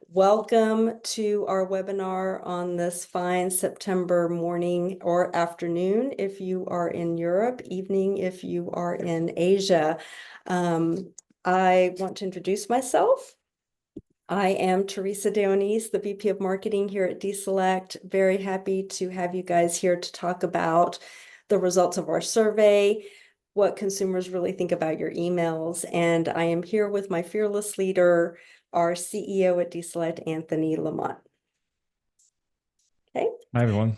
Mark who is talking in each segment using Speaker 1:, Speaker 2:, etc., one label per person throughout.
Speaker 1: Welcome to our webinar on this fine September morning or afternoon if you are in Europe, evening if you are in Asia. I want to introduce myself. I am Teresa Dionise, the VP of Marketing here at DESelect. Very happy to have you guys here to talk about the results of our survey, what consumers really think about your emails. And I am here with my fearless leader, our CEO at DESelect, Anthony Lamont. Okay.
Speaker 2: Hi, everyone.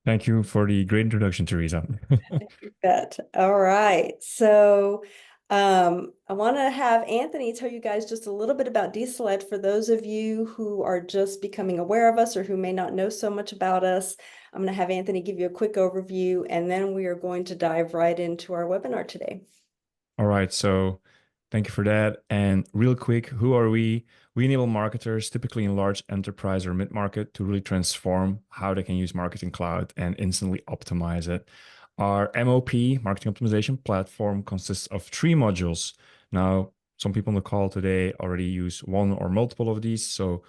Speaker 2: Thank you for the great introduction, Teresa.
Speaker 1: You bet. All right. So I want to have Anthony tell you guys just a little bit about DESelect for those of you who are just becoming aware of us or who may not know so much about us. I'm going to have Anthony give you a quick overview, and then we are going to dive right into our webinar today.
Speaker 2: All right, so thank you for that. And real quick, who are we? We enable marketers, typically in large enterprise or mid-market, to really transform how they can use Marketing Cloud and instantly optimize it. Our MOP, Marketing Optimization Platform, consists of 3 modules. Now, some people on the call today already use one or multiple of these, so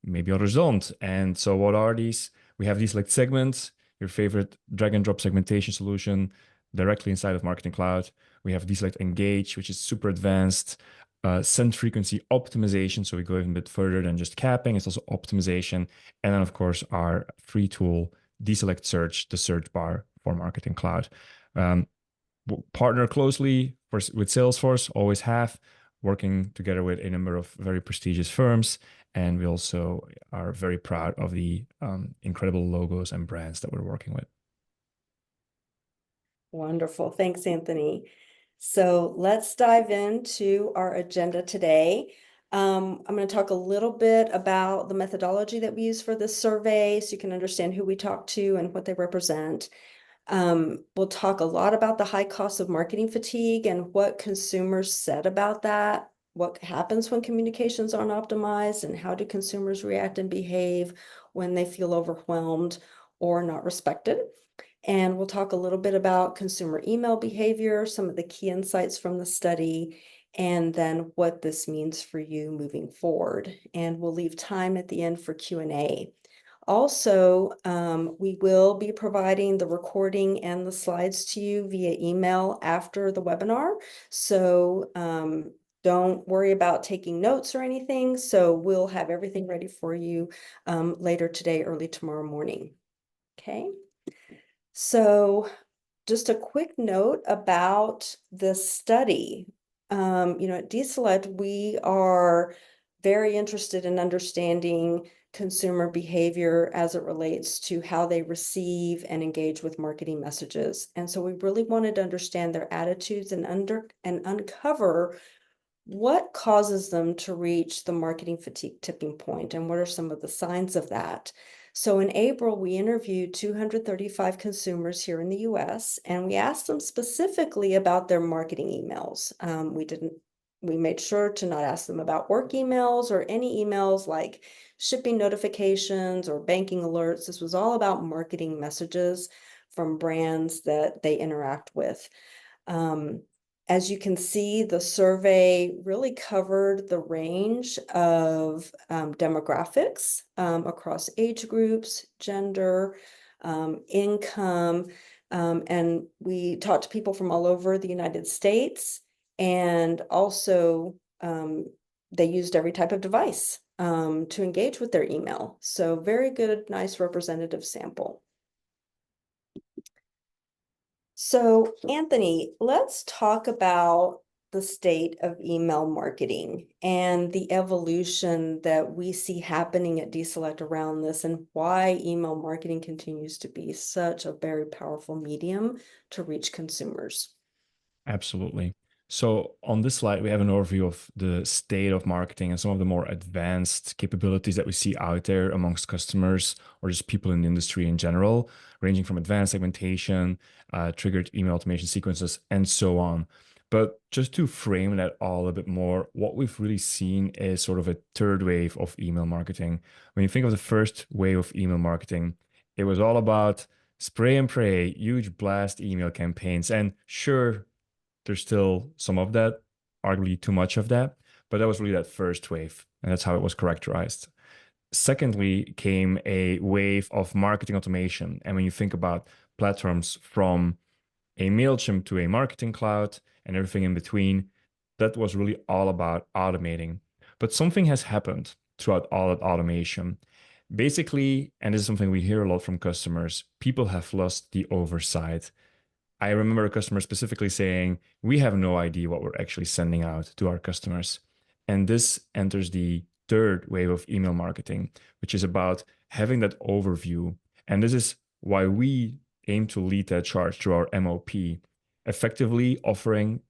Speaker 2: maybe others don't. And so what are these? We have these like segments, your favorite drag and drop segmentation solution directly inside of Marketing Cloud. We have DESelect Engage, which is super advanced. Send frequency optimization. So we go even a bit further than just capping. It's also optimization. And then, of course, our free tool, DESelect Search, the search bar for Marketing Cloud. We'll partner closely with Salesforce, always have, working together with a number of very prestigious firms. And we also are very proud of the incredible logos and brands that we're working with.
Speaker 1: Wonderful. Thanks, Anthony. So let's dive into our agenda today. I'm going to talk a little bit about the methodology that we use for this survey so you can understand who we talk to and what they represent. We'll talk a lot about the high cost of marketing fatigue and what consumers said about that, what happens when communications aren't optimized, and how do consumers react and behave when they feel overwhelmed or not respected. And we'll talk a little bit about consumer email behavior, some of the key insights from the study, and then what this means for you moving forward. And we'll leave time at the end for Q&A. Also, we will be providing the recording and the slides to you via email after the webinar. So don't worry about taking notes or anything. So we'll have everything ready for you later today, early tomorrow morning. Okay. So just a quick note about the study. At DESelect, we are very interested in understanding consumer behavior as it relates to how they receive and engage with marketing messages. And so we really wanted to understand their attitudes and uncover what causes them to reach the marketing fatigue tipping point and what are some of the signs of that. So in April, we interviewed 235 consumers here in the US, and we asked them specifically about their marketing emails. We made sure to not ask them about work emails or any emails like shipping notifications or banking alerts. This was all about marketing messages from brands that they interact with. As you can see, the survey really covered the range of demographics across age groups, gender, income, and we talked to people from all over the United States, and also they used every type of device to engage with their email. So very good, nice representative sample. So, Anthony, let's talk about the state of email marketing and the evolution that we see happening at DESelect around this and why email marketing continues to be such a very powerful medium to reach consumers.
Speaker 2: Absolutely. So on this slide, we have an overview of the state of marketing and some of the more advanced capabilities that we see out there amongst customers or just people in the industry in general, ranging from advanced segmentation, triggered email automation sequences, and so on. But just to frame that all a bit more, what we've really seen is sort of a third wave of email marketing. When you think of the first wave of email marketing, it was all about spray and pray, huge blast email campaigns. And sure, there's still some of that, arguably too much of that, but that was really that first wave, and that's how it was characterized. Secondly, came a wave of marketing automation. And when you think about platforms from a MailChimp to a marketing cloud and everything in between, that was really all about automating. But something has happened throughout all that automation. Basically, and this is something we hear a lot from customers, people have lost the oversight. I remember a customer specifically saying, we have no idea what we're actually sending out to our customers. And this enters the third wave of email marketing, which is about having that overview. And this is why we aim to lead that charge through our MOP, effectively offering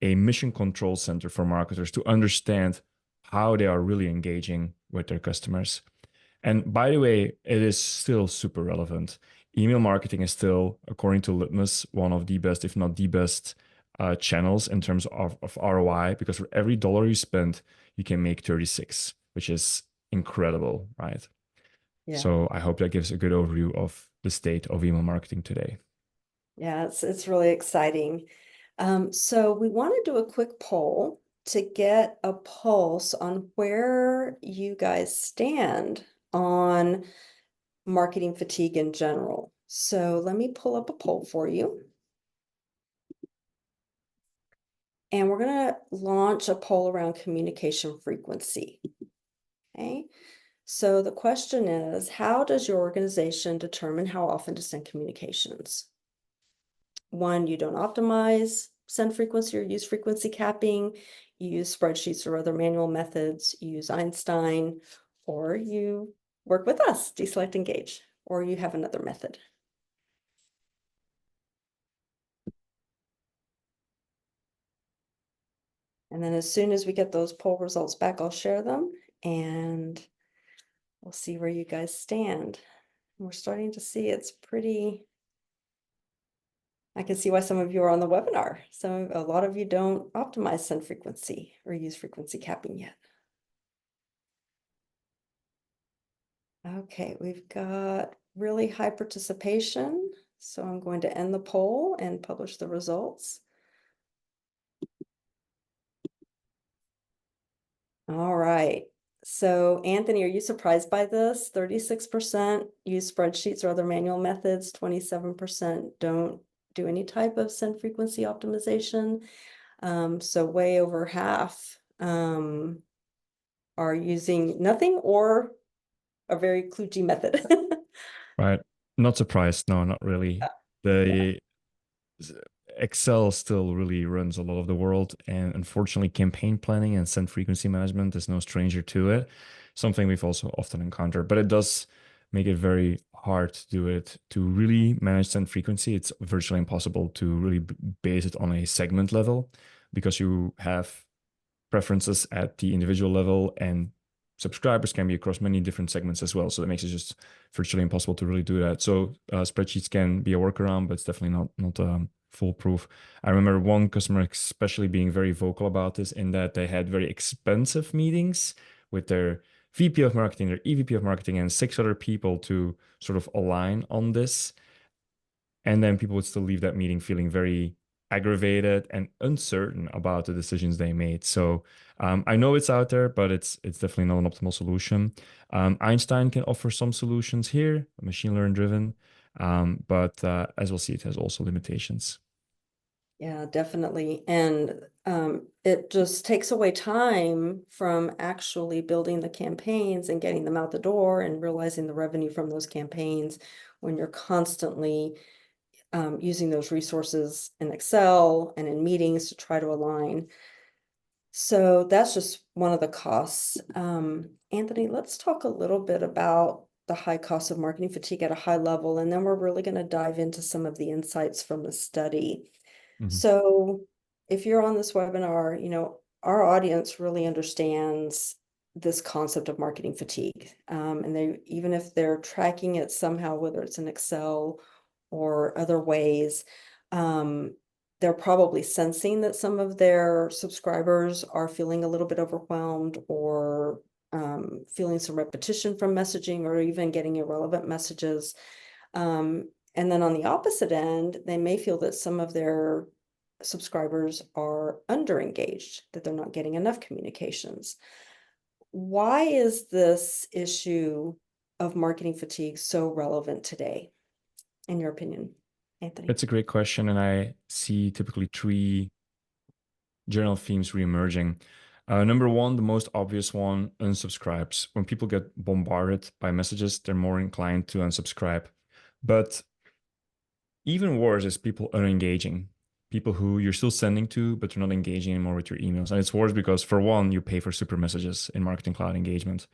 Speaker 2: a mission control center for marketers to understand how they are really engaging with their customers. And by the way, it is still super relevant. Email marketing is still, according to Litmus, one of the best, if not the best, channels in terms of ROI, because for every dollar you spend, you can make 36, which is incredible, right?
Speaker 1: Yeah.
Speaker 2: So I hope that gives a good overview of the state of email marketing today.
Speaker 1: Yeah, it's really exciting. So we want to do a quick poll to get a pulse on where you guys stand on marketing fatigue in general. So let me pull up a poll for you. And we're going to launch a poll around communication frequency. Okay. So the question is, how does your organization determine how often to send communications? One, you don't optimize send frequency or use frequency capping. You use spreadsheets or other manual methods. You use Einstein, or you work with us, DESelect Engage, or you have another method. And then as soon as we get those poll results back, I'll share them and we'll see where you guys stand. We're starting to see it's pretty, I can see why some of you are on the webinar. So a lot of you don't optimize send frequency or use frequency capping yet. Okay, we've got really high participation. So I'm going to end the poll and publish the results. All right. So Anthony, are you surprised by this? 36% use spreadsheets or other manual methods, 27% don't do any type of send frequency optimization. So way over half are using nothing or a very kludgy method.
Speaker 2: Right. Not surprised. No, not really.
Speaker 1: Yeah.
Speaker 2: The Excel still really runs a lot of the world, and unfortunately, campaign planning and send frequency management is no stranger to it. Something we've also often encountered, but it does make it very hard to do it. To really manage send frequency, it's virtually impossible to really base it on a segment level because you have preferences at the individual level, and subscribers can be across many different segments as well. So that makes it just virtually impossible to really do that. So spreadsheets can be a workaround, but it's definitely not foolproof. I remember one customer especially being very vocal about this, in that they had very expensive meetings with their VP of marketing, their EVP of marketing, and six other people to sort of align on this. And then people would still leave that meeting feeling very aggravated and uncertain about the decisions they made. So I know it's out there, but it's definitely not an optimal solution. Einstein can offer some solutions here, machine learning driven, but as we'll see, it has also limitations.
Speaker 1: Yeah, definitely. And it just takes away time from actually building the campaigns and getting them out the door and realizing the revenue from those campaigns when you're constantly using those resources in Excel and in meetings to try to align. So that's just one of the costs. Anthony, let's talk a little bit about the high cost of marketing fatigue at a high level, and then we're really going to dive into some of the insights from the study.
Speaker 2: Mhm.
Speaker 1: So if you're on this webinar, our audience really understands this concept of marketing fatigue. And they, even if they're tracking it somehow, whether it's in Excel or other ways, they're probably sensing that some of their subscribers are feeling a little bit overwhelmed or feeling some repetition from messaging or even getting irrelevant messages. And then on the opposite end, they may feel that some of their subscribers are under engaged, that they're not getting enough communications. why is this issue of marketing fatigue so relevant today, in your opinion, Anthony?
Speaker 2: That's a great question, and I see typically three general themes reemerging. Number one, the most obvious one, unsubscribes. When people get bombarded by messages, they're more inclined to unsubscribe. But even worse is people unengaging, people who you're still sending to, but you're not engaging anymore with your emails. And it's worse because, for one, you pay for super messages in Marketing Cloud engagement,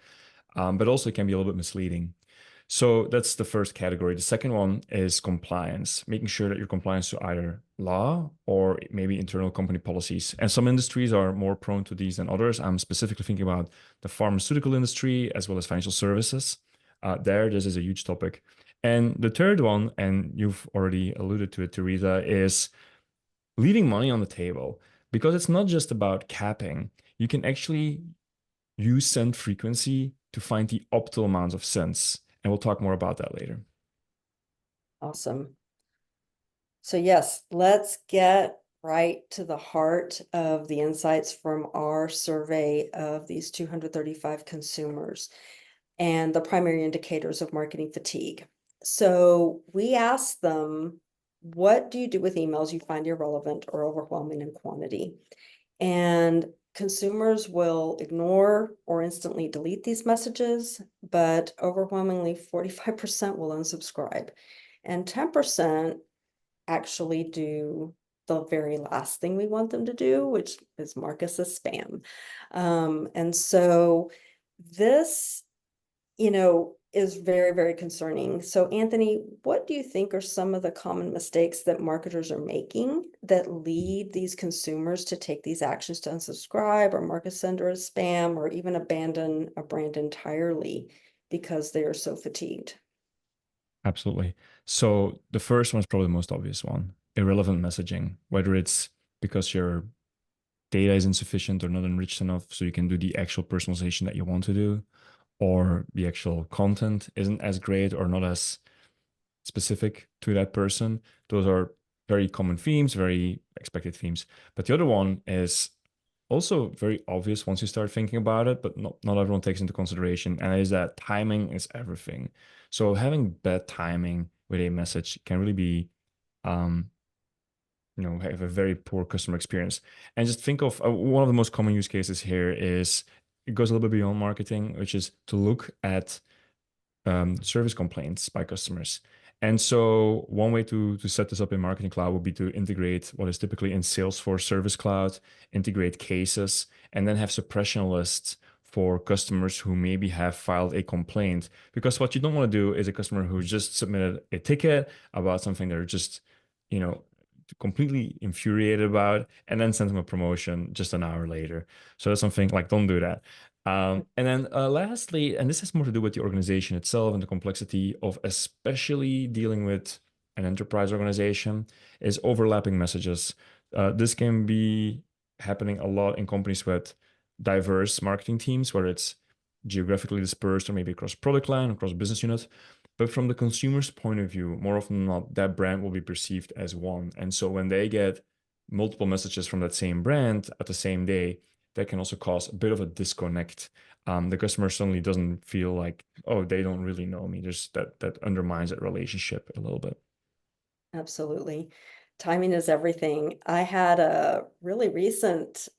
Speaker 2: but also it can be a little bit misleading. So that's the first category. The second one is compliance, making sure that you're compliant to either law or maybe internal company policies. And some industries are more prone to these than others. I'm specifically thinking about the pharmaceutical industry as well as financial services. This is a huge topic. And the third one, and you've already alluded to it, Teresa, is leaving money on the table because it's not just about capping. You can actually use send frequency to find the optimal amount of sends. And we'll talk more about that later.
Speaker 1: Awesome. So yes, let's get right to the heart of the insights from our survey of these 235 consumers and the primary indicators of marketing fatigue. So we asked them, what do you do with emails you find irrelevant or overwhelming in quantity? And consumers will ignore or instantly delete these messages, but overwhelmingly 45% will unsubscribe. And 10% actually do the very last thing we want them to do, which is mark us as spam. And so this, is very, very concerning. So Anthony, what do you think are some of the common mistakes that marketers are making that lead these consumers to take these actions to unsubscribe or mark a sender as spam or even abandon a brand entirely because they are so fatigued?
Speaker 2: Absolutely. So the first one is probably the most obvious one, irrelevant messaging, whether it's because your data is insufficient or not enriched enough so you can do the actual personalization that you want to do, or the actual content isn't as great or not as specific to that person. Those are very common themes, very expected themes. But the other one is also very obvious once you start thinking about it, but not everyone takes into consideration, and it is that timing is everything. So having bad timing with a message can really be um, have a very poor customer experience. And just think of one of the most common use cases here is it goes a little bit beyond marketing, which is to look at service complaints by customers. And so one way to set this up in Marketing Cloud would be to integrate what is typically in Salesforce Service Cloud, integrate cases, and then have suppression lists for customers who maybe have filed a complaint. Because what you don't want to do is a customer who just submitted a ticket about something they're just, you know, completely infuriated about, and then send them a promotion just an hour later. So that's something like, don't do that. And then lastly, and this has more to do with the organization itself and the complexity of especially dealing with an enterprise organization, is overlapping messages. This can be happening a lot in companies with diverse marketing teams, where it's geographically dispersed or maybe across product line, across business unit. But from the consumer's point of view, more often than not, that brand will be perceived as one. And so when they get multiple messages from that same brand at the same day, that can also cause a bit of a disconnect. The customer suddenly doesn't feel like, oh, they don't really know me. There's that undermines that relationship a little bit.
Speaker 1: Absolutely. Timing is everything. I had a really recent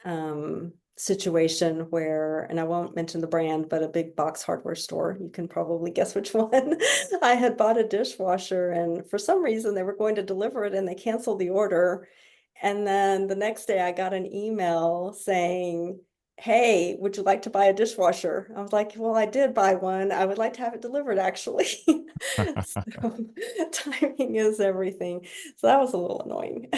Speaker 1: situation where, and I won't mention the brand, but a big box hardware store. You can probably guess which one. I had bought a dishwasher, and for some reason they were going to deliver it and they canceled the order. And then the next day I got an email saying, hey, would you like to buy a dishwasher? I was like, well, I did buy one. I would like to have it delivered, actually. So timing is everything. So that was a little annoying.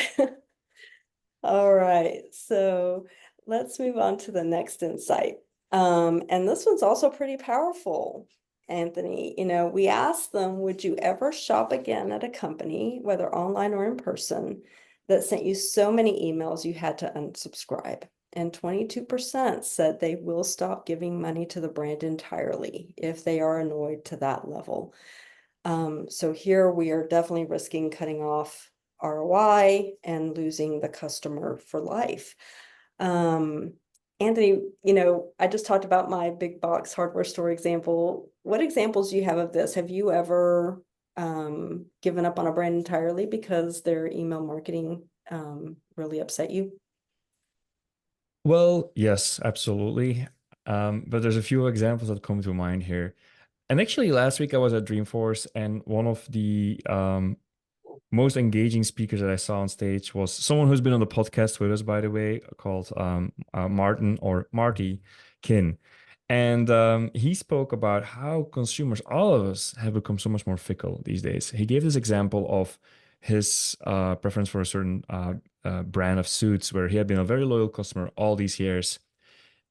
Speaker 1: All right, so let's move on to the next insight. And this one's also pretty powerful, Anthony. We asked them, would you ever shop again at a company, whether online or in person, that sent you so many emails you had to unsubscribe? And 22% said they will stop giving money to the brand entirely if they are annoyed to that level. So here we are definitely risking cutting off ROI and losing the customer for life. Anthony, I just talked about my big box hardware store example. What examples do you have of this? Have you ever given up on a brand entirely because their email marketing really upset you?
Speaker 2: Well, yes, absolutely. But there's a few examples that come to mind here. And actually, last week I was at Dreamforce, and one of the most engaging speakers that I saw on stage was someone who's been on the podcast with us, by the way, called Martin or Marty Kin. And he spoke about how consumers, all of us, have become so much more fickle these days. He gave this example of his preference for a certain brand of suits where he had been a very loyal customer all these years.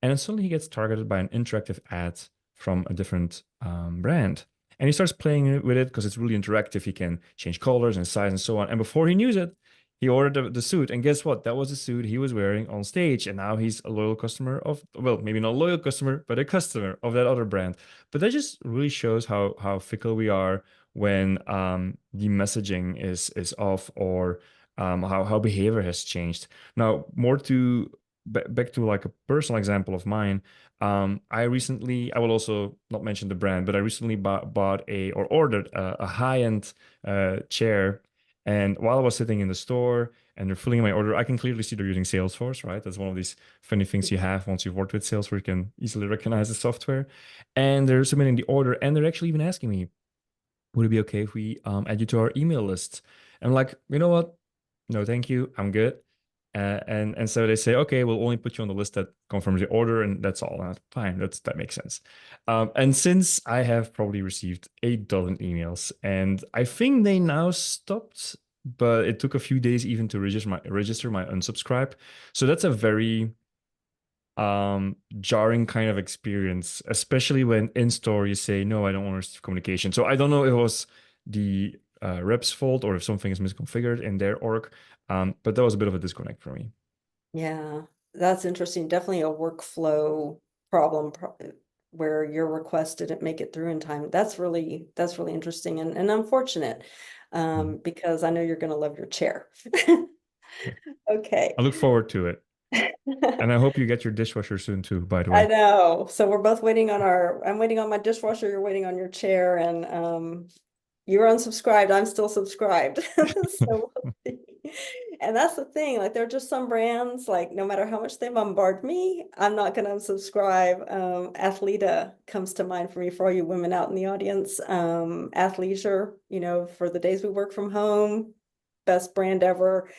Speaker 2: And then suddenly he gets targeted by an interactive ad from a different brand. And he starts playing with it because it's really interactive. He can change colors and size and so on. And before he knew it, he ordered the suit. And guess what? That was the suit he was wearing on stage. And now he's a loyal customer of, well, maybe not a loyal customer, but a customer of that other brand. But that just really shows how fickle we are when the messaging is off, or how behavior has changed. Now, more to back to like a personal example of mine. I will also not mention the brand, but I recently bought or ordered a high-end chair. And while I was sitting in the store and they're filling in my order, I can clearly see they're using Salesforce, right? That's one of these funny things you have once you've worked with Salesforce, you can easily recognize the software. And they're submitting the order, and they're actually even asking me, would it be okay if we add you to our email list? And I'm like, you know what? No, thank you. I'm good. And so they say, okay, we'll only put you on the list that confirms the order, and that's all. And fine, that makes sense. And since I have probably received 8 dozen emails, and I think they now stopped, but it took a few days even to register my unsubscribe. So that's a very jarring kind of experience, especially when in store you say, no, I don't want to receive communication. So I don't know if it was the rep's fault or if something is misconfigured in their org, but that was a bit of a disconnect for me.
Speaker 1: Yeah, that's interesting. Definitely a workflow problem where your request didn't make it through in time. That's really interesting and unfortunate
Speaker 2: Mm.
Speaker 1: because I know you're going to love your chair. Okay.
Speaker 2: I look forward to it. And I hope you get your dishwasher soon too, by the
Speaker 1: I
Speaker 2: way.
Speaker 1: know. So we're both waiting on I'm waiting on my dishwasher, you're waiting on your chair, and you're unsubscribed, I'm still subscribed. So and that's the thing, like there are just some brands, like no matter how much they bombard me, I'm not gonna unsubscribe. Athleta comes to mind for me, for all you women out in the audience. Athleisure, for the days we work from home, best brand ever.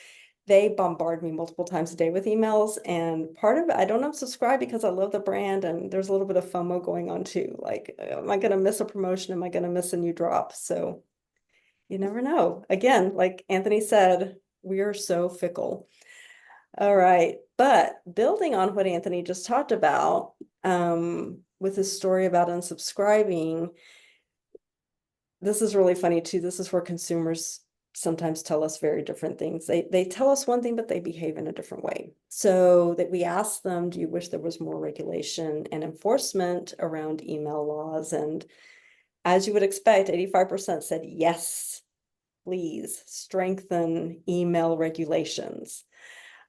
Speaker 1: They bombard me multiple times a day with emails, and part of it, I don't unsubscribe because I love the brand, and there's a little bit of FOMO going on too. Like, am I going to miss a promotion? Am I going to miss a new drop? So you never know. Again, like Anthony said, we are so fickle. All right. But building on what Anthony just talked about, with his story about unsubscribing, this is really funny too. This is where consumers sometimes tell us very different things. They tell us one thing, but they behave in a different way. So that we ask them, do you wish there was more regulation and enforcement around email laws? And as you would expect, 85% said yes, please strengthen email regulations.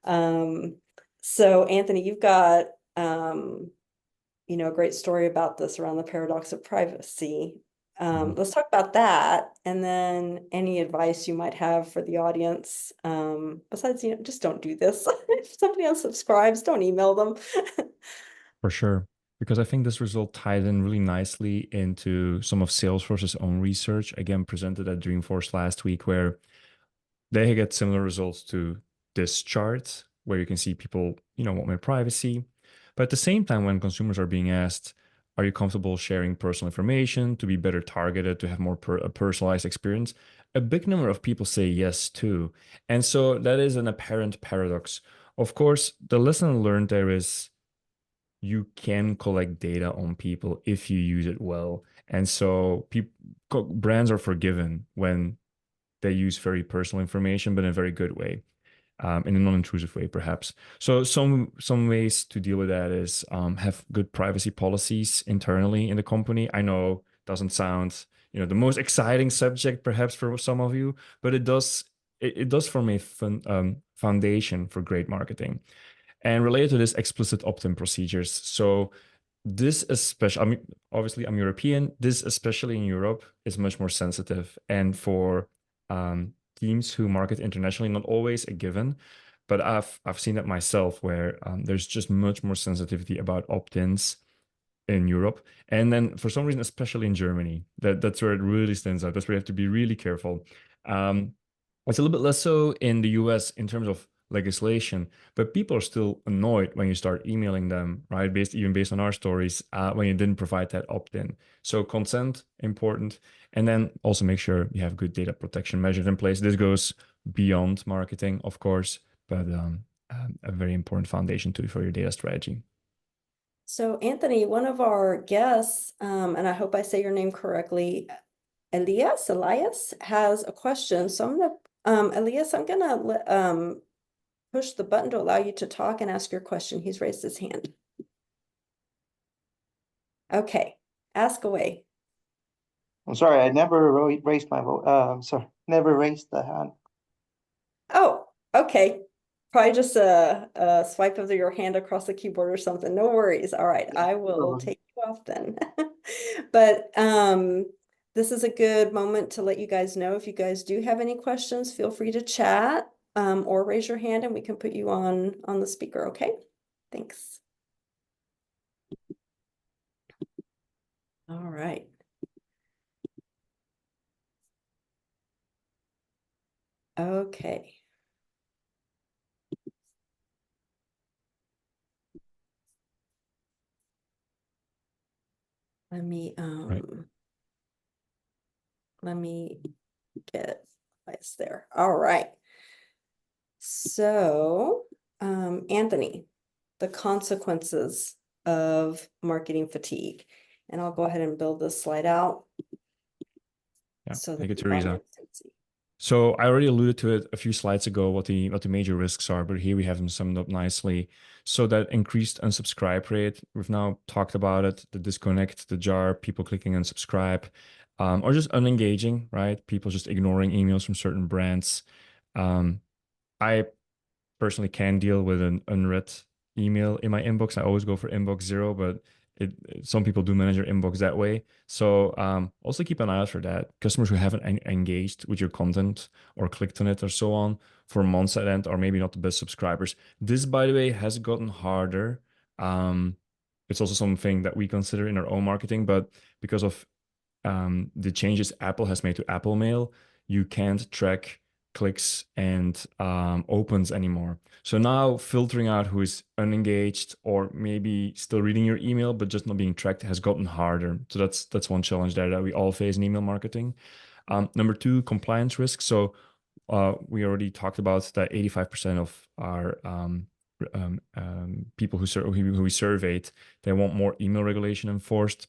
Speaker 1: Um, so Anthony, you've got a great story about this around the paradox of privacy.
Speaker 2: Mhm.
Speaker 1: Let's talk about that, and then any advice you might have for the audience. Besides, just don't do this. If somebody unsubscribes, don't email them.
Speaker 2: For sure. Because I think this result tied in really nicely into some of Salesforce's own research, again, presented at Dreamforce last week, where they get similar results to this chart, where you can see people, want more privacy. But at the same time, when consumers are being asked, are you comfortable sharing personal information to be better targeted, to have more a personalized experience? A big number of people say yes too. And so that is an apparent paradox. Of course, the lesson learned there is you can collect data on people if you use it well. And so brands are forgiven when they use very personal information, but in a very good way, in a non-intrusive way, perhaps. So some ways to deal with that is have good privacy policies internally in the company. I know it doesn't sound the most exciting subject perhaps for some of you, but it does form a foundation for great marketing. And related to this, explicit opt-in procedures. So this especially, I mean, obviously I'm European. This, especially in Europe, is much more sensitive. And for teams who market internationally, not always a given, but I've seen it myself where there's just much more sensitivity about opt-ins in Europe. And then for some reason, especially in Germany, that's where it really stands out. That's where you have to be really careful. Um, it's a little bit less so in the US in terms of legislation, but people are still annoyed when you start emailing them, right? Even based on our stories, when you didn't provide that opt-in. So consent, important. And then also make sure you have good data protection measures in place. This goes beyond marketing, of course, but a very important foundation too for your data strategy.
Speaker 1: So Anthony, one of our guests, and I hope I say your name correctly, Elias has a question. So I'm gonna, Elias, I'm gonna push the button to allow you to talk and ask your question. He's raised his hand. Okay, ask away.
Speaker 3: I'm sorry, I never raised my vote. Sorry, never raised the hand.
Speaker 1: Oh, okay. Probably just a swipe of your hand across the keyboard or something. No worries. All right, I will take you off then. But this is a good moment to let you guys know if you guys do have any questions, feel free to chat or raise your hand and we can put you on the speaker, okay? Thanks. All right. Okay. Let me
Speaker 2: Right.
Speaker 1: let me get this there. All right. So, Anthony, the consequences of marketing fatigue. And I'll go ahead and build this slide out.
Speaker 2: Yeah,
Speaker 1: So
Speaker 2: thank you,
Speaker 1: that the
Speaker 2: Teresa.
Speaker 1: audience can see.
Speaker 2: So I already alluded to it a few slides ago what the major risks are, but here we have them summed up nicely. So that increased unsubscribe rate, we've now talked about it, the disconnect, the jar, people clicking unsubscribe, or just unengaging, right? People just ignoring emails from certain brands. I personally can deal with an unread email in my inbox. I always go for inbox zero, but some people do manage their inbox that way. So also keep an eye out for that. Customers who haven't engaged with your content or clicked on it or so on for months at end are maybe not the best subscribers. This, by the way, has gotten harder. It's also something that we consider in our own marketing, but because of the changes Apple has made to Apple Mail, you can't track clicks and opens anymore. So now filtering out who is unengaged or maybe still reading your email but just not being tracked has gotten harder. So that's one challenge there that we all face in email marketing. Number two, compliance risk. So we already talked about that 85% of our people who we surveyed, they want more email regulation enforced.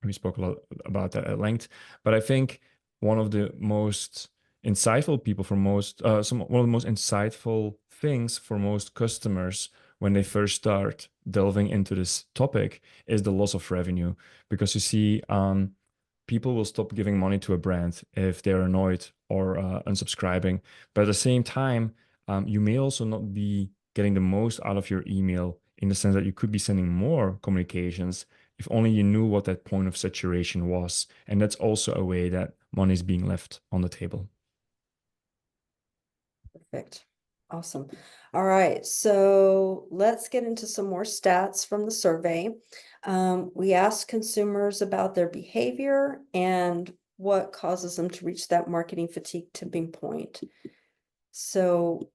Speaker 2: We spoke a lot about that at length, but I think one of the most insightful people for most, one of the most insightful things for most customers when they first start delving into this topic is the loss of revenue, because you see, people will stop giving money to a brand if they're annoyed or unsubscribing, but at the same time, you may also not be getting the most out of your email in the sense that you could be sending more communications if only you knew what that point of saturation was. And that's also a way that money is being left on the table.
Speaker 1: Perfect. Awesome. All right, so let's get into some more stats from the survey. We asked consumers about their behavior and what causes them to reach that marketing fatigue tipping point. So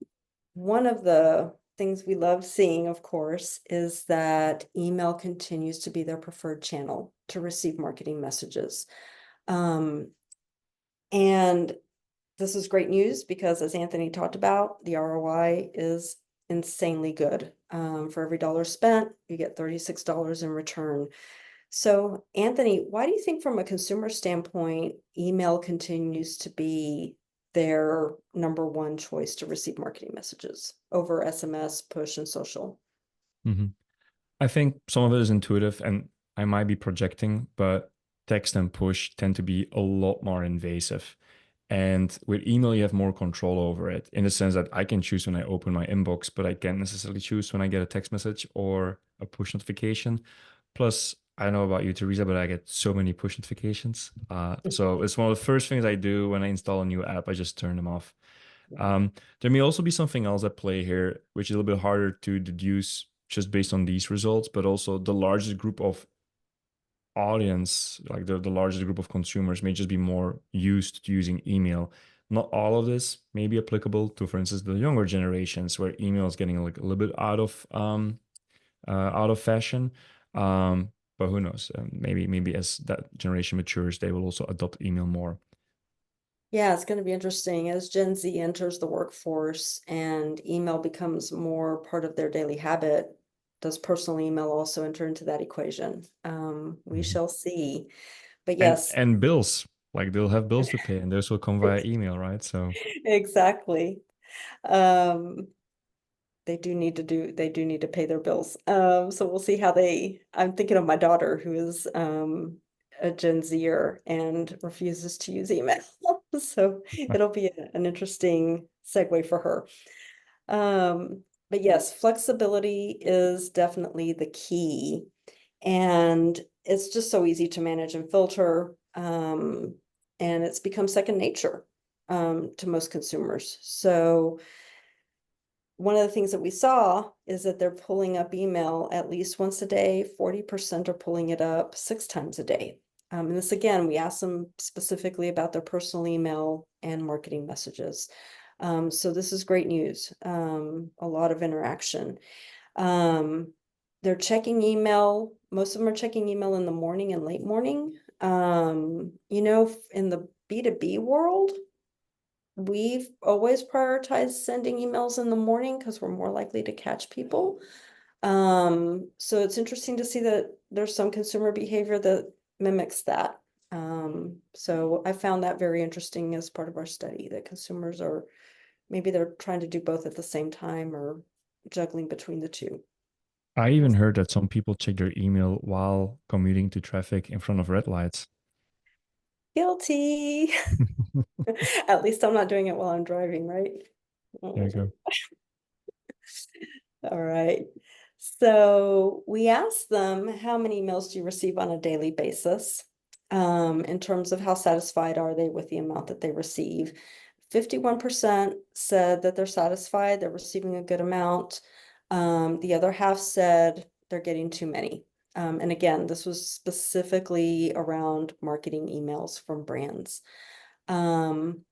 Speaker 1: one of the things we love seeing, of course, is that email continues to be their preferred channel to receive marketing messages. And this is great news because, as Anthony talked about, the ROI is insanely good. For every dollar spent, you get $36 in return. So, Anthony, why do you think, from a consumer standpoint, email continues to be their number one choice to receive marketing messages over SMS, push, and social?
Speaker 2: Mm-hmm. I think some of it is intuitive, and I might be projecting, but text and push tend to be a lot more invasive. And with email, you have more control over it in the sense that I can choose when I open my inbox, but I can't necessarily choose when I get a text message or a push notification. Plus, I don't know about you, Teresa, but I get so many push notifications. So it's one of the first things I do when I install a new app. I just turn them off. There may also be something else at play here, which is a little bit harder to deduce just based on these results, but also the largest group of audience, like the largest group of consumers, may just be more used to using email. Not all of this may be applicable to, for instance, the younger generations where email is getting like a little bit out of fashion. But who knows? Maybe as that generation matures, they will also adopt email more.
Speaker 1: Yeah, it's going to be interesting as Gen Z enters the workforce and email becomes more part of their daily habit. Does personal email also enter into that equation? We
Speaker 2: Mhm.
Speaker 1: shall see. But
Speaker 2: And
Speaker 1: yes,
Speaker 2: and bills, like they'll have bills to pay, and those will come via email, right? So
Speaker 1: exactly. Um, they do need to pay their bills. So we'll see how I'm thinking of my daughter who is a Gen Zer and refuses to use email. So it'll be an interesting segue for her. But yes, flexibility is definitely the key. And it's just so easy to manage and filter. And it's become second nature to most consumers. So one of the things that we saw is that they're pulling up email at least once a day. 40% are pulling it up 6 times a day. And this again, we asked them specifically about their personal email and marketing messages. So this is great news. A lot of interaction. They're checking email. Most of them are checking email in the morning and late morning. In the B2B world, we've always prioritized sending emails in the morning because we're more likely to catch people. So it's interesting to see that there's some consumer behavior that mimics that. So I found that very interesting as part of our study, that consumers maybe they're trying to do both at the same time or juggling between the two.
Speaker 2: I even heard that some people check their email while commuting to traffic in front of red lights.
Speaker 1: Guilty. At least I'm not doing it while I'm driving, right?
Speaker 2: There you go.
Speaker 1: All right. So we asked them, how many emails do you receive on a daily basis? In terms of how satisfied are they with the amount that they receive? 51% said that they're satisfied, they're receiving a good amount. The other half said they're getting too many. And again, this was specifically around marketing emails from brands. Um,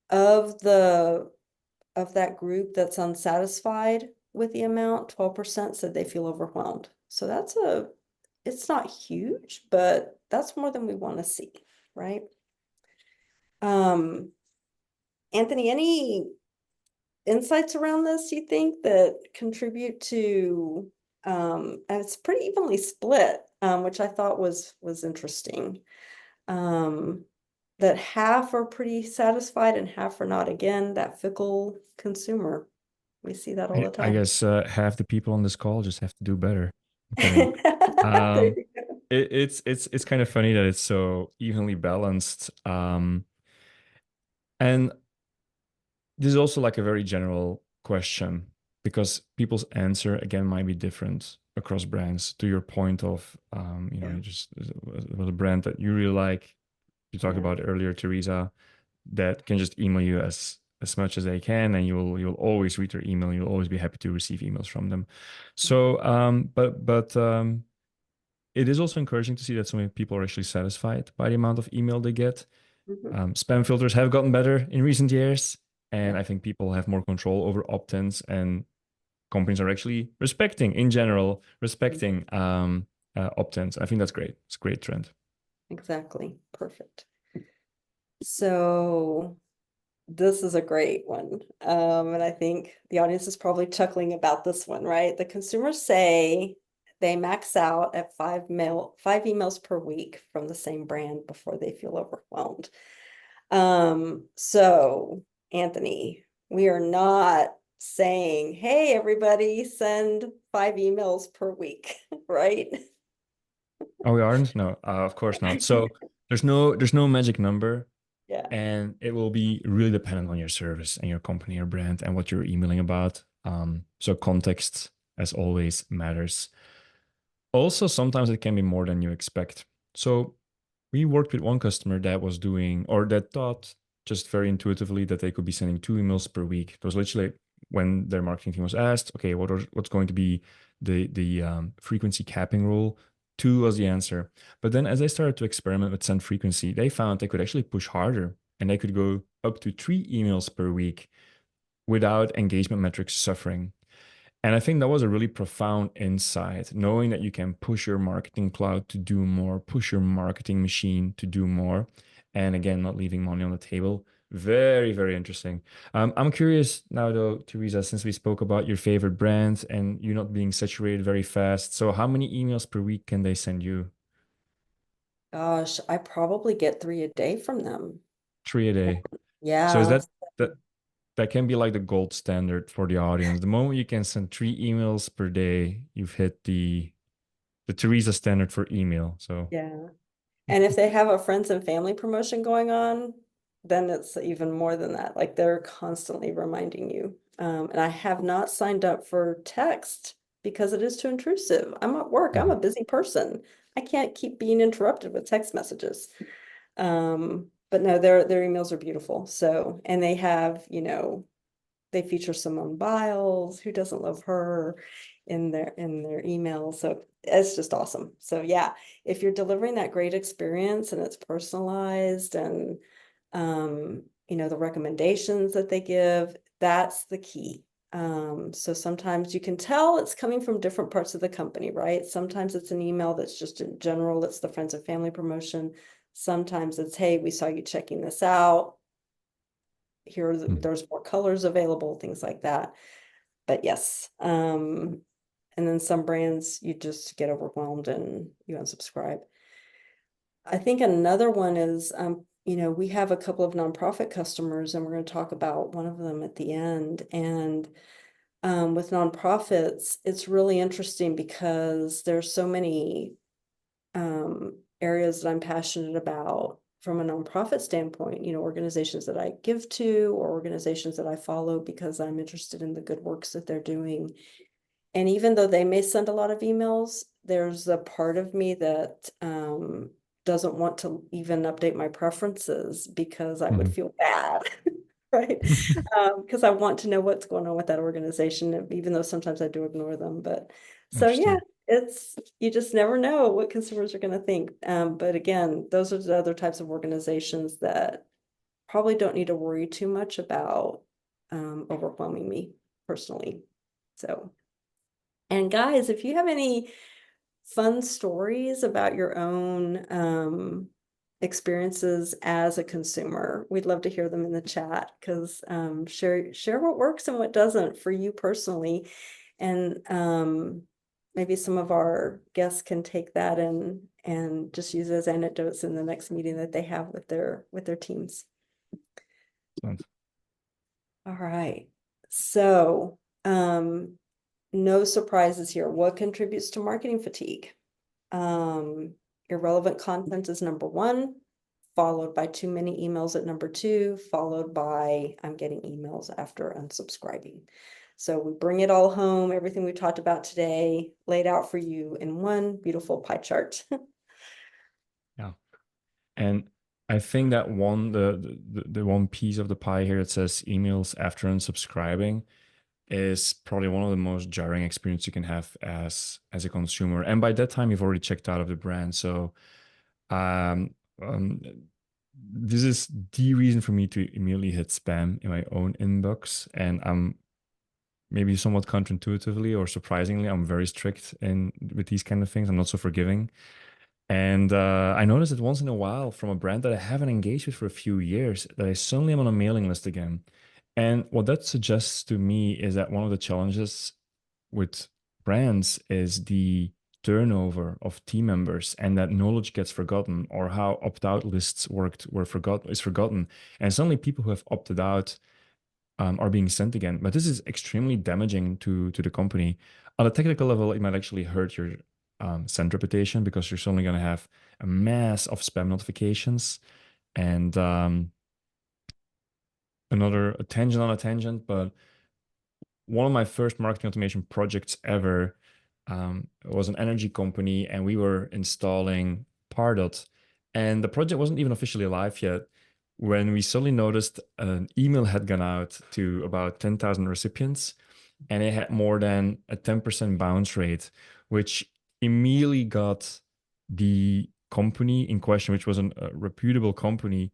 Speaker 1: of that group that's unsatisfied with the amount, 12% said they feel overwhelmed. So it's not huge, but that's more than we want to see, right? Anthony, any insights around this you think that contribute to, and it's pretty evenly split, which I thought was interesting. That half are pretty satisfied and half are not. Again, that fickle consumer. We see that all the
Speaker 2: I
Speaker 1: time.
Speaker 2: guess half the people on this call just have to do better. I'm kidding.
Speaker 1: There
Speaker 2: Um,
Speaker 1: you go.
Speaker 2: it's kind of funny that it's so evenly balanced. And this is also like a very general question because people's answer again might be different across brands. To your point of,
Speaker 1: Yeah,
Speaker 2: you just with a brand that you really like, you talked
Speaker 1: yeah.
Speaker 2: about earlier, Teresa, that can just email you as much as they can, and you'll always read their email. You'll always be happy to receive emails from them. So, but it is also encouraging to see that so many people are actually satisfied by the amount of email they get.
Speaker 1: Mhm.
Speaker 2: Spam filters have gotten better in recent years, and
Speaker 1: Yeah,
Speaker 2: I think people have more control over opt-ins, and companies are actually in general, respecting opt-ins. I think that's great. It's a great trend.
Speaker 1: exactly. Perfect. So this is a great one. And I think the audience is probably chuckling about this one, right? The consumers say they max out at five emails per week from the same brand before they feel overwhelmed. So Anthony, we are not saying, hey, everybody, send 5 emails per week, right?
Speaker 2: Oh, we aren't? No, of course not. So there's no magic number.
Speaker 1: Yeah.
Speaker 2: and it will be really dependent on your service and your company or brand and what you're emailing about. So context, as always, matters. Also, sometimes it can be more than you expect. So we worked with one customer that was doing, or that thought just very intuitively that they could be sending 2 emails per week. It was literally when their marketing team was asked, okay, what's going to be the frequency capping rule? 2 was the answer. But then as they started to experiment with send frequency, they found they could actually push harder and they could go up to 3 emails per week without engagement metrics suffering. And I think that was a really profound insight, knowing that you can push your marketing cloud to do more, push your marketing machine to do more. And again, not leaving money on the table. Very, very interesting. I'm curious now, though, Teresa, since we spoke about your favorite brands and you not being saturated very fast. So, how many emails per week can they send you?
Speaker 1: Gosh, I probably get 3 a day from them.
Speaker 2: 3 a day. So, is
Speaker 1: Yeah.
Speaker 2: that can be like the gold standard for the audience? The moment you can send 3 emails per day, you've hit the Teresa standard for email. So
Speaker 1: Yeah. And if they have a friends and family promotion going on, then it's even more than that. Like they're constantly reminding you. And I have not signed up for text because it is too intrusive. I'm at work, I'm a
Speaker 2: Mhm.
Speaker 1: busy person. I can't keep being interrupted with text messages. But no, their emails are beautiful. So, and they have, they feature Simone Biles, who doesn't love her, in their emails. So it's just awesome. So yeah, if you're delivering that great experience and it's personalized and the recommendations that they give, that's the key. So sometimes you can tell it's coming from different parts of the company, right? Sometimes it's an email that's just in general, it's the friends and family promotion. Sometimes it's, hey, we saw you checking this out.
Speaker 2: Mhm.
Speaker 1: There's more colors available, things like that. But yes, and then some brands you just get overwhelmed and you unsubscribe. I think another one is, we have a couple of nonprofit customers, and we're going to talk about one of them at the end. And with nonprofits, it's really interesting because there's so many areas that I'm passionate about from a nonprofit standpoint, organizations that I give to or organizations that I follow because I'm interested in the good works that they're doing. And even though they may send a lot of emails, there's a part of me that doesn't want to even update my preferences because I would
Speaker 2: Mhm.
Speaker 1: feel bad, right? Because I want to know what's going on with that organization, even though sometimes I do ignore them. But so yeah,
Speaker 2: Interesting.
Speaker 1: you just never know what consumers are going to think. But again, those are the other types of organizations that probably don't need to worry too much about overwhelming me personally. So. And guys, if you have any fun stories about your own experiences as a consumer, we'd love to hear them in the chat because share what works and what doesn't for you personally. And maybe some of our guests can take that and just use it as anecdotes in the next meeting that they have with their teams.
Speaker 2: Excellent.
Speaker 1: All right. So no surprises here. What contributes to marketing fatigue? Irrelevant content is number one, followed by too many emails at number two, followed by I'm getting emails after unsubscribing. So we bring it all home, everything we talked about today, laid out for you in one beautiful pie chart.
Speaker 2: Yeah. And I think that the one piece of the pie here that says emails after unsubscribing is probably one of the most jarring experience you can have as a consumer. And by that time, you've already checked out of the brand. So um, um, this is the reason for me to immediately hit spam in my own inbox. And I'm maybe somewhat counterintuitively or surprisingly, I'm very strict in with these kind of things. I'm not so forgiving. And I noticed it once in a while from a brand that I haven't engaged with for a few years that I suddenly am on a mailing list again. And what that suggests to me is that one of the challenges with brands is the turnover of team members and that knowledge gets forgotten or how opt-out lists worked were forgot is forgotten. And suddenly people who have opted out are being sent again. But this is extremely damaging to the company. On a technical level, it might actually hurt your send reputation because you're suddenly going to have a mass of spam notifications. And another tangent on a tangent, but one of my first marketing automation projects ever was an energy company, and we were installing Pardot. And the project wasn't even officially live yet when we suddenly noticed an email had gone out to about 10,000 recipients, and it had more than a 10% bounce rate, which immediately got the company in question, which was a reputable company,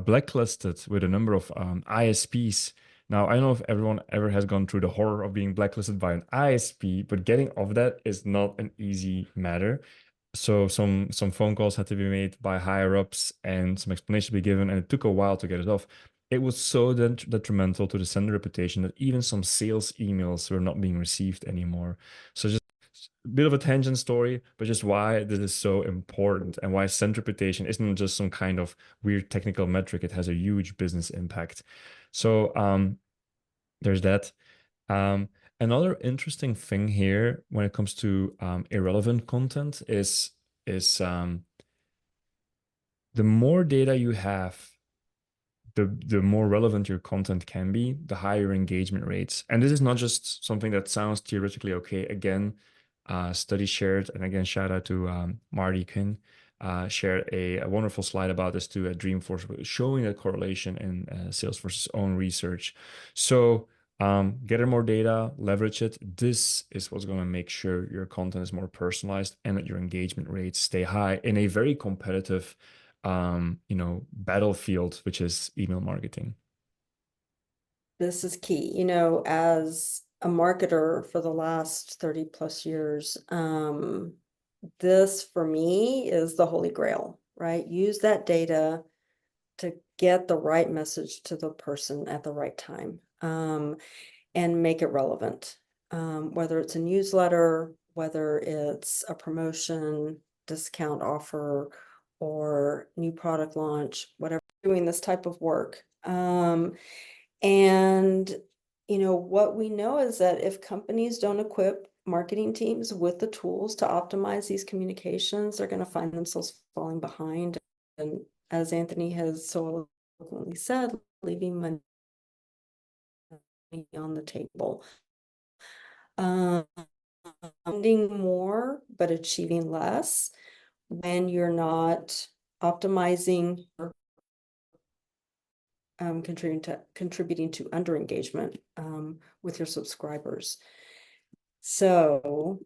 Speaker 2: blacklisted with a number of ISPs. Now, I don't know if everyone ever has gone through the horror of being blacklisted by an ISP, but getting off that is not an easy matter. So some phone calls had to be made by higher ups and some explanation to be given, and it took a while to get it off. It was so detrimental to the sender reputation that even some sales emails were not being received anymore. So just a bit of a tangent story, but just why this is so important and why sender reputation isn't just some kind of weird technical metric. It has a huge business impact. So there's that. Another interesting thing here when it comes to irrelevant content is the more data you have, the more relevant your content can be, the higher engagement rates. And this is not just something that sounds theoretically okay. Again, study shared, and again, shout out to Marty Quinn, shared a wonderful slide about this too at Dreamforce, showing that correlation in Salesforce's own research. So gather more data, leverage it. This is what's going to make sure your content is more personalized and that your engagement rates stay high in a very competitive battlefield, which is email marketing.
Speaker 1: This is key, as a marketer for the last 30 plus years, this for me is the holy grail, right? Use that data to get the right message to the person at the right time, and make it relevant. Whether it's a newsletter, whether it's a promotion, discount offer, or new product launch, whatever, doing this type of work. And what we know is that if companies don't equip marketing teams with the tools to optimize these communications, they're going to find themselves falling behind. And as Anthony has so eloquently said, leaving money on the table. Spending more, but achieving less when you're not optimizing or contributing to under engagement with your subscribers. So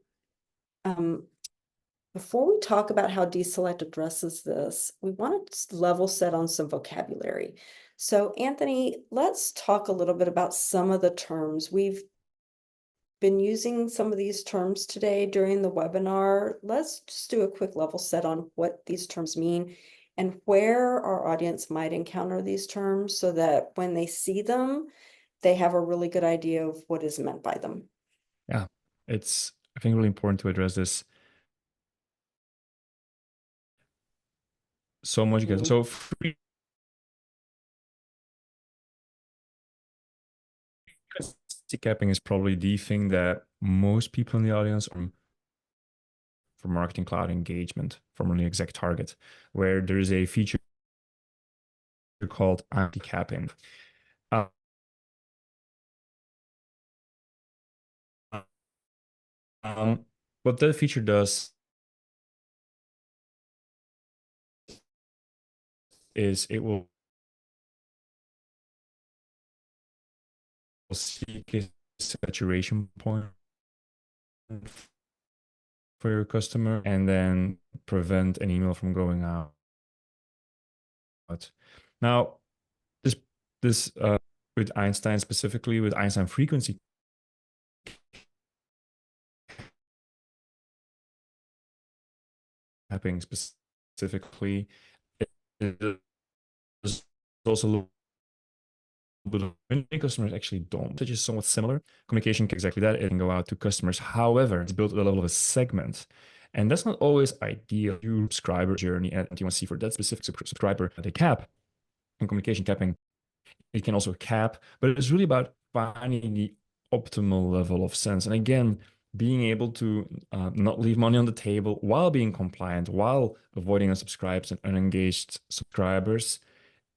Speaker 1: before we talk about how DESelect addresses this, we want to level set on some vocabulary. So Anthony, let's talk a little bit about some of the terms. We've been using some of these terms today during the webinar. Let's just do a quick level set on what these terms mean and where our audience might encounter these terms so that when they see them, they have a really good idea of what is meant by them.
Speaker 2: Yeah, it's, I think, really important to address this. So much good. So frequency capping is probably the thing that most people in the audience are for Marketing Cloud engagement, formerly ExactTarget, where there is a feature called anti-capping. What that feature does is it will seek a saturation point for your customer and then prevent an email from going out. Now, this with Einstein, specifically with Einstein frequency capping specifically, it is also a little bit of many customers actually don't. It's just somewhat similar. Communication can exactly that. It can go out to customers. However, it's built at the level of a segment. And that's not always ideal. Your subscriber journey and you want to see for that specific subscriber, they cap. And communication capping, it can also cap, but it's really about finding the optimal level of sense. And again, being able to not leave money on the table while being compliant, while avoiding unsubscribes and unengaged subscribers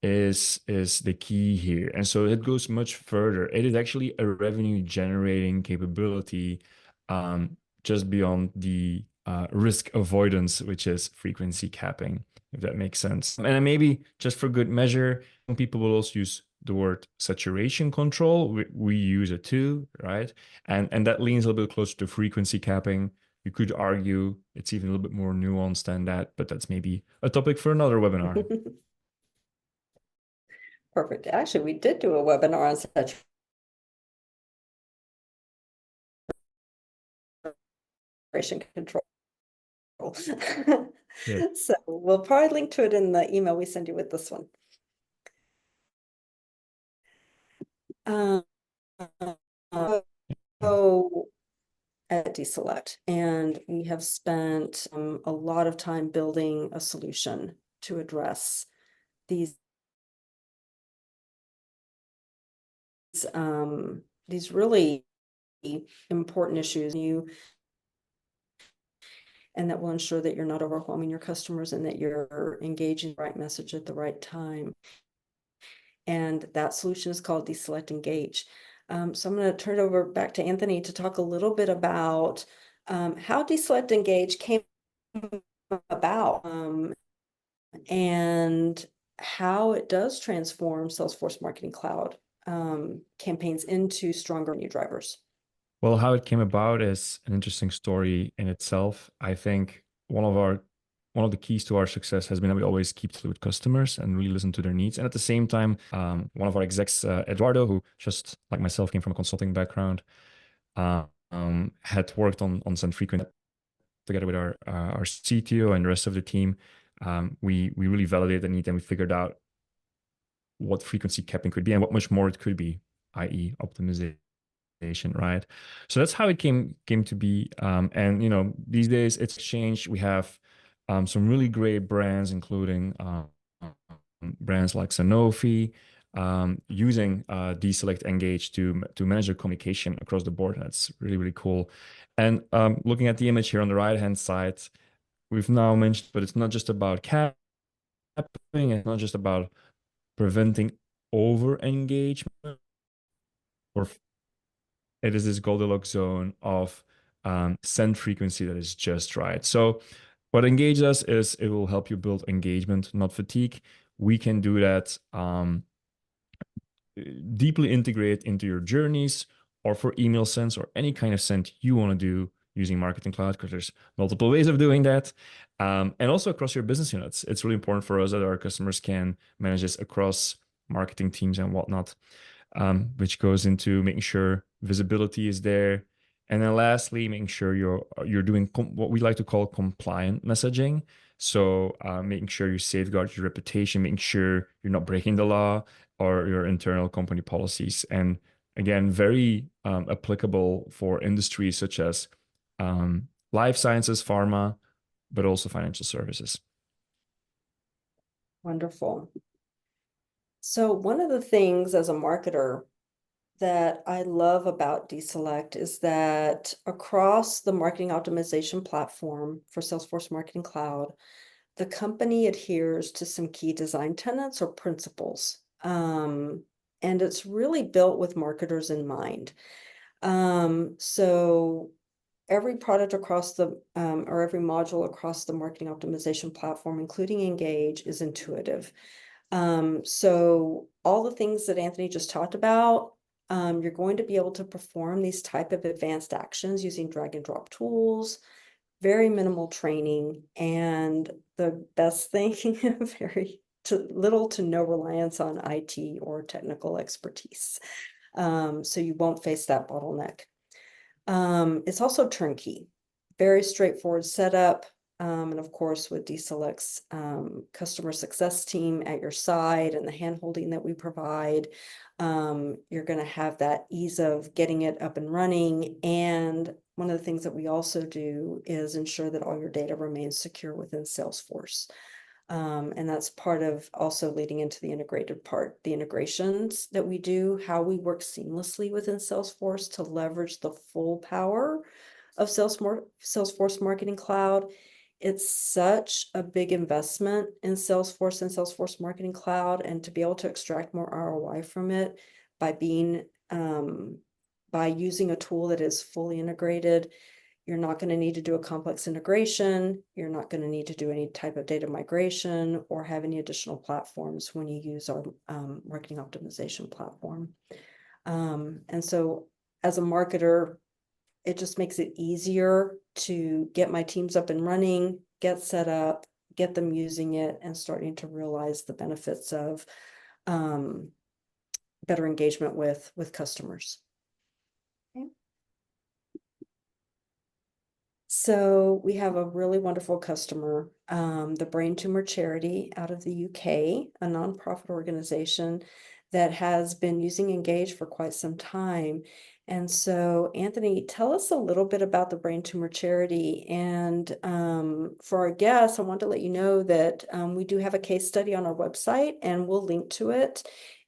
Speaker 2: is the key here. And so it goes much further. It is actually a revenue generating capability, just beyond the risk avoidance, which is frequency capping, if that makes sense. And then maybe just for good measure, some people will also use the word saturation control. We use it too, right? And that leans a little bit closer to frequency capping. You could argue it's even a little bit more nuanced than that, but that's maybe a topic for another webinar.
Speaker 1: Perfect. Actually, we did do a webinar on saturation control.
Speaker 2: Yeah.
Speaker 1: So we'll probably link to it in the email we send you with this one. So at DESelect, and we have spent a lot of time building a solution to address these really important issues, and that will ensure that you're not overwhelming your customers and that you're engaging the right message at the right time. And that solution is called DESelect Engage. So I'm going to turn it over back to Anthony to talk a little bit about how DESelect Engage came about, and how it does transform Salesforce Marketing Cloud campaigns into stronger new drivers.
Speaker 2: Well, how it came about is an interesting story in itself. I think one of the keys to our success has been that we always keep to with customers and really listen to their needs. And at the same time, one of our execs, Eduardo, who just like myself came from a consulting background, had worked on Send Frequent together with our CTO and the rest of the team. We really validated the need and we figured out what frequency capping could be and what much more it could be, i.e. optimization. Right, so that's how it came to be. And these days it's changed. We have some really great brands, including brands like Sanofi, using DESelect Engage to manage their communication across the board. That's really cool. And looking at the image here on the right hand side, we've now mentioned, but it's not just about capping, it's not just about preventing over engagement, or it is this Goldilocks zone of send frequency that is just right. So what Engage does is it will help you build engagement, not fatigue. We can do that, deeply integrate into your journeys, or for email sends or any kind of send you want to do using Marketing Cloud, because there's multiple ways of doing that. And also across your business units. It's really important for us that our customers can manage this across marketing teams and whatnot. Which goes into making sure visibility is there. And then lastly, making sure you're doing what we like to call compliant messaging. So making sure you safeguard your reputation, making sure you're not breaking the law or your internal company policies. And again, very applicable for industries such as life sciences, pharma, but also financial services.
Speaker 1: Wonderful. So one of the things as a marketer that I love about DESelect is that across the marketing optimization platform for Salesforce Marketing Cloud, the company adheres to some key design tenets or principles. And it's really built with marketers in mind. So every product across the, or every module across the marketing optimization platform, including Engage, is intuitive. So all the things that Anthony just talked about, you're going to be able to perform these type of advanced actions using drag and drop tools, very minimal training, and the best thing, very little to no reliance on IT or technical expertise. So you won't face that bottleneck. It's also turnkey, very straightforward setup. And of course, with DESelect's customer success team at your side and the handholding that we provide, you're going to have that ease of getting it up and running. And one of the things that we also do is ensure that all your data remains secure within Salesforce. And that's part of also leading into the integrated part, the integrations that we do, how we work seamlessly within Salesforce to leverage the full power of Salesforce Marketing Cloud. It's such a big investment in Salesforce and Salesforce Marketing Cloud, and to be able to extract more ROI from it by being by using a tool that is fully integrated. You're not going to need to do a complex integration. You're not going to need to do any type of data migration or have any additional platforms when you use our marketing optimization platform. And so as a marketer, it just makes it easier to get my teams up and running, get set up, get them using it, and starting to realize the benefits of better engagement with customers. Okay. So we have a really wonderful customer, the Brain Tumor Charity out of the UK, a nonprofit organization that has been using Engage for quite some time. And so, Anthony, tell us a little bit about the Brain Tumor Charity. And for our guests, I want to let you know that we do have a case study on our website, and we'll link to it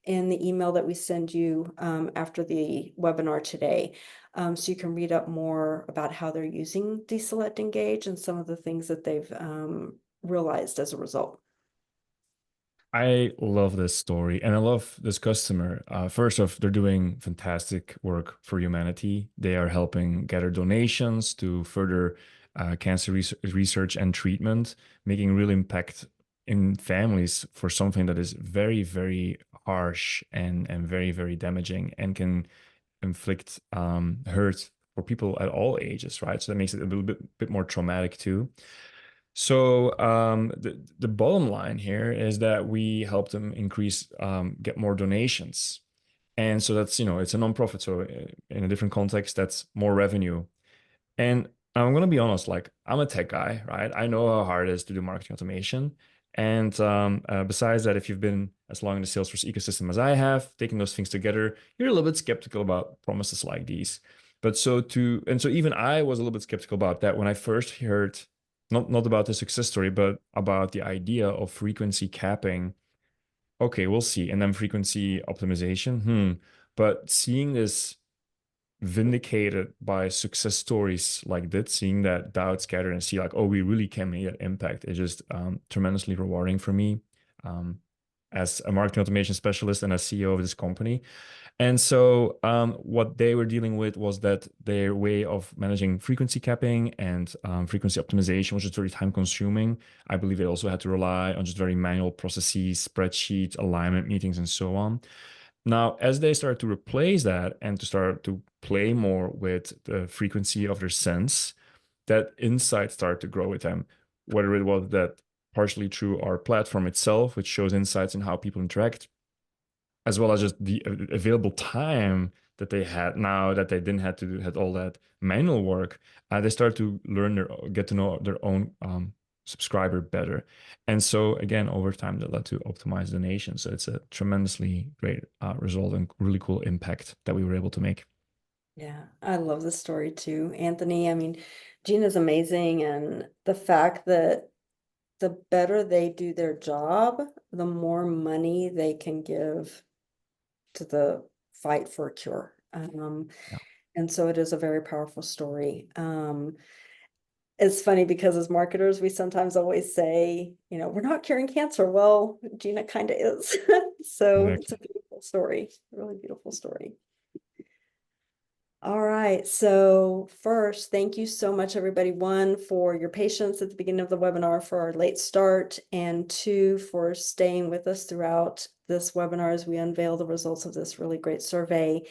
Speaker 1: in the email that we send you after the webinar today. So you can read up more about how they're using DESelect Engage and some of the things that they've realized as a result.
Speaker 2: I love this story and I love this customer. First off, they're doing fantastic work for humanity. They are helping gather donations to further cancer research and treatment, making real impact in families for something that is very, very harsh and very, very damaging and can inflict hurt for people at all ages, right? So that makes it a little bit more traumatic too. So the bottom line here is that we help them increase, get more donations. And so that's, it's a nonprofit. So in a different context, that's more revenue. And I'm going to be honest, like I'm a tech guy, right? I know how hard it is to do marketing automation. And besides that, if you've been as long in the Salesforce ecosystem as I have, taking those things together, you're a little bit skeptical about promises like these. So even I was a little bit skeptical about that when I first heard, not about the success story, but about the idea of frequency capping. Okay, we'll see. And then frequency optimization. But seeing this vindicated by success stories like that, seeing that doubt scattered and see like, oh, we really can make that impact, is just tremendously rewarding for me as a marketing automation specialist and as CEO of this company. And so what they were dealing with was that their way of managing frequency capping and frequency optimization was just very time consuming. I believe they also had to rely on just very manual processes, spreadsheets, alignment meetings, and so on. Now, as they start to replace that and to start to play more with the frequency of their sense, that insight started to grow with them, whether it was that partially through our platform itself, which shows insights in how people interact, as well as just the available time that they had now that they didn't have to do had all that manual work. They start to get to know their own subscriber better. And so again, over time, that led to optimized donations. So it's a tremendously great result and really cool impact that we were able to make.
Speaker 1: Yeah, I love the story too, Anthony. I mean, Gina's amazing, and the fact that the better they do their job, the more money they can give to the fight for a cure.
Speaker 2: Yeah.
Speaker 1: And so it is a very powerful story. It's funny because as marketers, we sometimes always say, we're not curing cancer. Well, Gina kind of is. So It's a beautiful story, really beautiful story. All right. So first, thank you so much, everybody. One, for your patience at the beginning of the webinar for our late start, and two, for staying with us throughout this webinar as we unveil the results of this really great survey.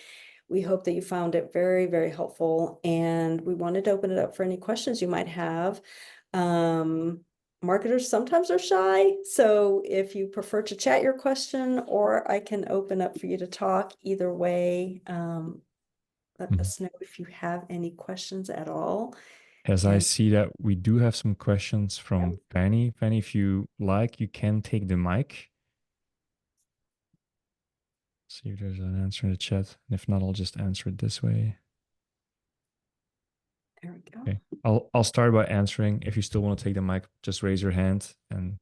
Speaker 1: We hope that you found it very, very helpful, and we wanted to open it up for any questions you might have. Marketers sometimes are shy, so if you prefer to chat your question, or I can open up for you to talk, either way, let us know if you have any questions at all.
Speaker 2: As I see that we do have some questions from Fanny. Fanny, if you like, you can take the mic. See if there's an answer in the chat. And if not, I'll just answer it this way.
Speaker 1: There we go.
Speaker 2: Okay. I'll start by answering. If you still want to take the mic, just raise your hand and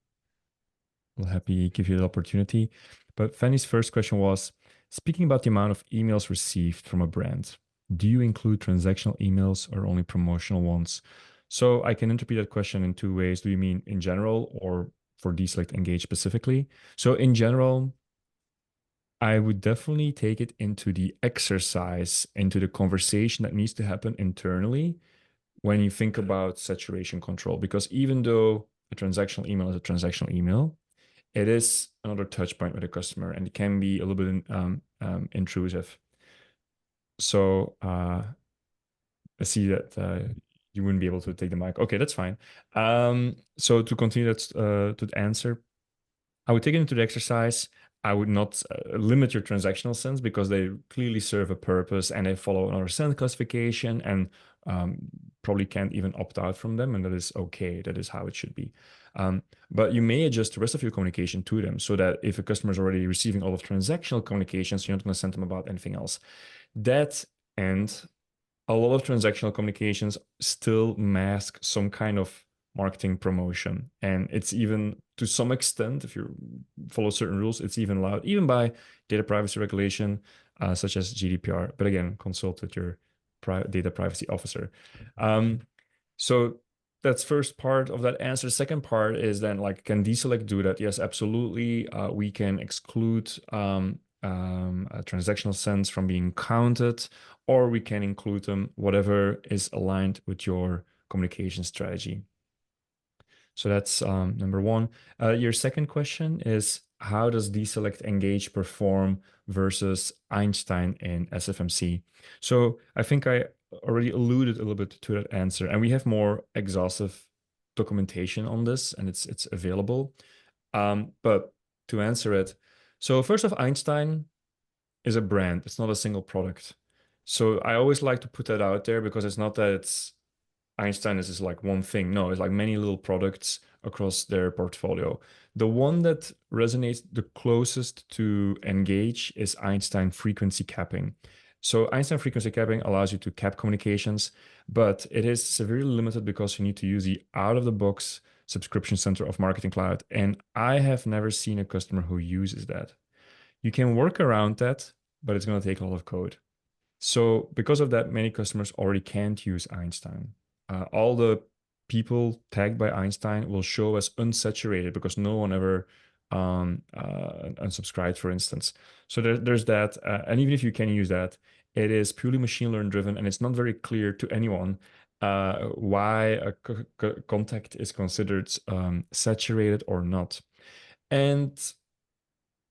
Speaker 2: we'll happily give you the opportunity. But Fanny's first question was, speaking about the amount of emails received from a brand, do you include transactional emails or only promotional ones? So I can interpret that question in two ways. Do you mean in general or for DESelect Engage specifically? So in general, I would definitely take it into the exercise, into the conversation that needs to happen internally when you think about saturation control. Because even though a transactional email is a transactional email, it is another touch point with a customer and it can be a little bit intrusive. So I see that you wouldn't be able to take the mic. Okay, that's fine. So to continue that to the answer, I would take it into the exercise. I would not limit your transactional sends because they clearly serve a purpose and they follow another send classification and probably can't even opt out from them. And that is okay. That is how it should be. But you may adjust the rest of your communication to them so that if a customer is already receiving all of transactional communications, you're not going to send them about anything else. That and a lot of transactional communications still mask some kind of marketing promotion. And it's even to some extent, if you follow certain rules, it's even allowed, even by data privacy regulation, such as GDPR. But again, consult with your data privacy officer. So that's first part of that answer. Second part is then like, can DESelect do that? Yes, absolutely. We can exclude transactional sends from being counted, or we can include them, whatever is aligned with your communication strategy. So that's number one. Your second question is, how does DESelect Engage perform versus Einstein in SFMC? So I think I already alluded a little bit to that answer, and we have more exhaustive documentation on this, and it's available. But to answer it, so first off, Einstein is a brand. It's not a single product. So I always like to put that out there because it's not that it's Einstein is just like one thing. No, it's like many little products across their portfolio. The one that resonates the closest to Engage is Einstein frequency capping. So Einstein frequency capping allows you to cap communications, but it is severely limited because you need to use the out-of-the-box subscription center of Marketing Cloud. And I have never seen a customer who uses that. You can work around that, but it's going to take a lot of code. So because of that, many customers already can't use Einstein. All the people tagged by Einstein will show as unsaturated because no one ever unsubscribed, for instance. So there's that. And even if you can use that, it is purely machine learning driven, and it's not very clear to anyone why a contact is considered saturated or not. And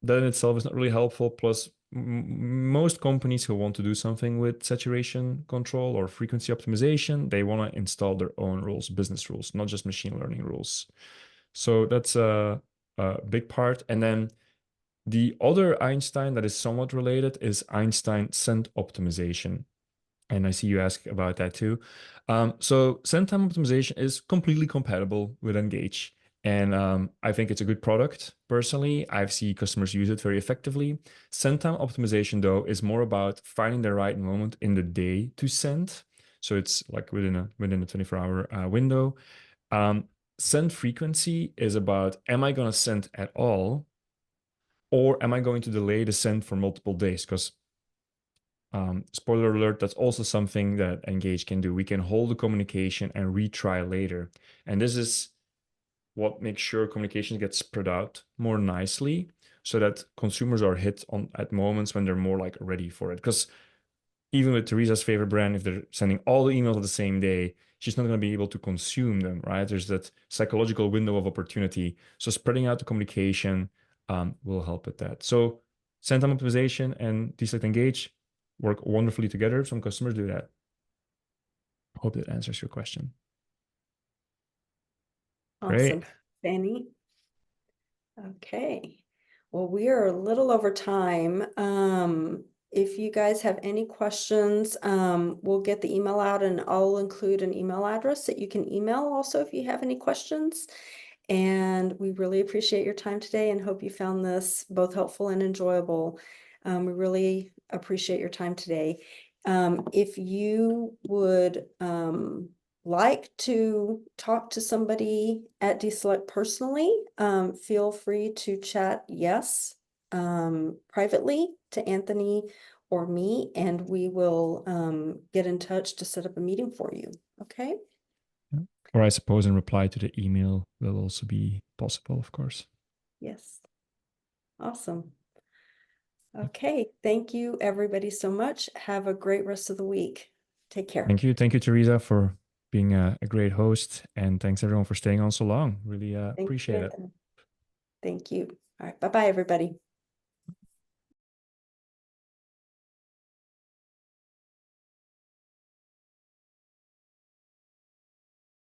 Speaker 2: that in itself is not really helpful. Plus, most companies who want to do something with saturation control or frequency optimization, they want to install their own rules, business rules, not just machine learning rules. So that's a big part. And then the other Einstein that is somewhat related is Einstein send optimization. And I see you ask about that too. So send time optimization is completely compatible with Engage. And I think it's a good product. Personally, I've seen customers use it very effectively. Send time optimization, though, is more about finding the right moment in the day to send. So it's like within a 24-hour window. Send frequency is about, am I going to send at all? Or am I going to delay the send for multiple days? Because spoiler alert, that's also something that Engage can do. We can hold the communication and retry later. And this is what makes sure communications get spread out more nicely so that consumers are hit on at moments when they're more like ready for it. Because even with Teresa's favorite brand, if they're sending all the emails the same day, she's not going to be able to consume them, right? There's that psychological window of opportunity. So spreading out the communication will help with that. So send time optimization and DESelect Engage work wonderfully together. Some customers do that. Hope that answers your question.
Speaker 1: Awesome,
Speaker 2: Great.
Speaker 1: Fanny. Okay, well, we are a little over time. If you guys have any questions, we'll get the email out and I'll include an email address that you can email also if you have any questions. And we really appreciate your time today and hope you found this both helpful and enjoyable. We really appreciate your time today. If you would like to talk to somebody at DESelect personally, feel free to chat yes privately to Anthony or me, and we will get in touch to set up a meeting for you. Okay?
Speaker 2: Or I suppose in reply to the email will also be possible, of course.
Speaker 1: Yes. Awesome. Okay. Thank you, everybody, so much. Have a great rest of the week. Take care.
Speaker 2: Thank you. Thank you, Teresa, for being a great host. And thanks everyone for staying on so long. Really
Speaker 1: Thank you,
Speaker 2: appreciate it.
Speaker 1: Anthony. Thank you. All right. Bye-bye, everybody.